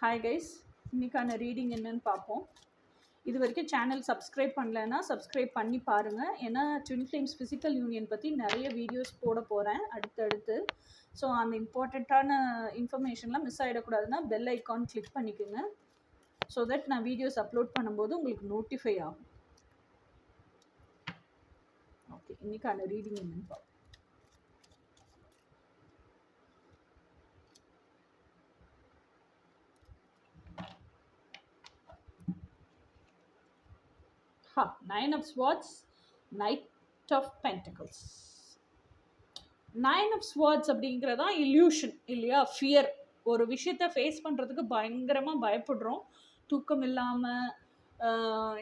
Hi guys, இன்றைக்கான reading என்னன்னு பார்ப்போம். இது வரைக்கும் சேனல் சப்ஸ்கிரைப் பண்ணலைன்னா சப்ஸ்கிரைப் பண்ணி பாருங்கள். ஏன்னா ட்வின் ஃப்ளேம்ஸ் ஃபிசிக்கல் யூனியன் பற்றி நிறைய வீடியோஸ் போட போகிறேன் அடுத்தடுத்து. ஸோ அந்த இம்பார்ட்டண்ட்டான இன்ஃபர்மேஷன்லாம் மிஸ் ஆகிடக்கூடாதுன்னா பெல் ஐக்கான் கிளிக் பண்ணிக்கோங்க. ஸோ தட் நான் வீடியோஸ் அப்லோட் பண்ணும்போது உங்களுக்கு நோட்டிஃபை ஆகும். ஓகே, இன்றைக்கான ரீடிங் என்னன்னு பார்ப்போம். Nine of Swords, Knight of Pentacles. Nine of Swords அப்படிங்கிறதா இல்யூஷன் இல்லையா? ஃபியர். ஒரு விஷயத்தை ஃபேஸ் பண்ணுறதுக்கு பயங்கரமாக பயப்படுறோம். தூக்கம் இல்லாமல்,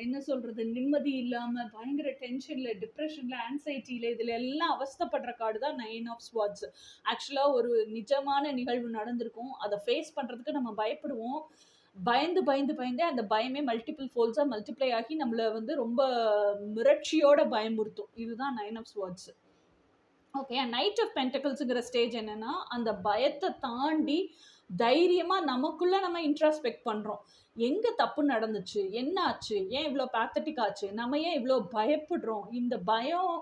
என்ன சொல்கிறது, நிம்மதி இல்லாமல், பயங்கர டென்ஷனில், டிப்ரெஷனில், ஆன்சைட்டியில், இதில் எல்லாம் அவஸ்தப்படுற கார்டு தான் நைன் ஆஃப் ஸ்வாட்ஸ். ஆக்சுவலாக ஒரு நிஜமான நிகழ்வு நடந்திருக்கும், அதை ஃபேஸ் பண்ணுறதுக்கு நம்ம பயப்படுவோம். பயந்தே அந்த பயமே மல்டிபிள் ஃபோல்ஸாக மல்டிப்ளை ஆகி நம்மளை வந்து ரொம்ப மிரட்சியோட பயமுறுத்தும். இதுதான் nine of swords. Okay, knight of பென்டக்கிள்ஸுங்கிற ஸ்டேஜ் என்னென்னா, அந்த பயத்தை தாண்டி தைரியமாக நமக்குள்ளே நம்ம இன்ட்ராஸ்பெக்ட் பண்ணுறோம். எங்கே தப்பு நடந்துச்சு, என்ன ஆச்சு, ஏன் இவ்வளோ பேத்தட்டிக் ஆச்சு, நம்ம ஏன் இவ்வளோ பயப்படுறோம், இந்த பயம்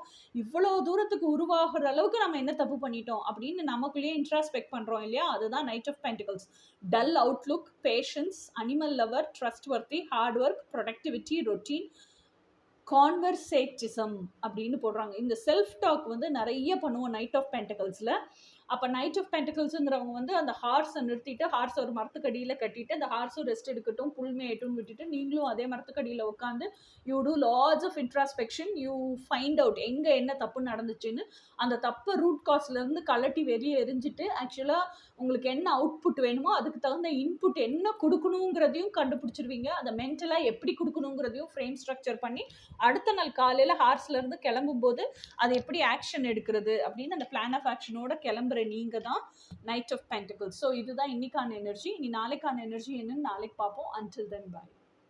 இவ்வளோ தூரத்துக்கு உருவாகிற அளவுக்கு நம்ம என்ன தப்பு பண்ணிட்டோம் அப்படின்னு நமக்குள்ளேயே இன்ட்ராஸ்பெக்ட் பண்ணுறோம் இல்லையா? அதுதான் knight of pentacles. Dull outlook, patience, animal lover, trustworthy, hard work, productivity, routine, conservatism அப்படின்னு போடுறாங்க. இந்த செல்ஃப் டாக் வந்து நிறைய பண்ணுவோம் நைட் ஆஃப் பென்டக்கிள்ஸில். அப்போ நைட் ஆஃப் பென்டக்கிள்ஸுங்கிறவங்க வந்து அந்த ஹார்ஸை நிறுத்திட்டு, ஹார்ஸ் ஒரு மரத்துக்கடியில் கட்டிட்டு, அந்த ஹார்ஸும் ரெஸ்ட் எடுக்கட்டும், புல்மேட்டும் விட்டுட்டு, நீங்களும் அதே மரத்துக்கடியில் உட்காந்து you do lots of introspection. You find out எங்கே என்ன தப்பு நடந்துச்சுன்னு. அந்த தப்பு ரூட் காஸ்லேருந்து கலட்டி வெளியே எரிஞ்சிட்டு, ஆக்சுவலாக உங்களுக்கு என்ன அவுட்புட் வேணுமோ அதுக்கு தகுந்த இன்புட் என்ன கொடுக்கணுங்கிறதையும் கண்டுபிடிச்சிருவீங்க. அதை மென்டலாக எப்படி கொடுக்கணுங்கிறதையும் ஃப்ரேம் ஸ்ட்ரக்சர் பண்ணி அடுத்த நாள் காலையில் ஹார்ஸ்லேருந்து கிளம்பும்போது அது எப்படி ஆக்ஷன் எடுக்கிறது அப்படின்னு அந்த பிளான் ஆஃப் ஆக்ஷனோட கிளம்புற நீங்கள் தான் நைட் ஆஃப் பென்டக்கிள்ஸ். ஸோ இதுதான் இன்னைக்கான எனர்ஜி. இனி நாளைக்கான எனர்ஜி என்னன்னு நாளைக்கு பார்ப்போம். Until then by.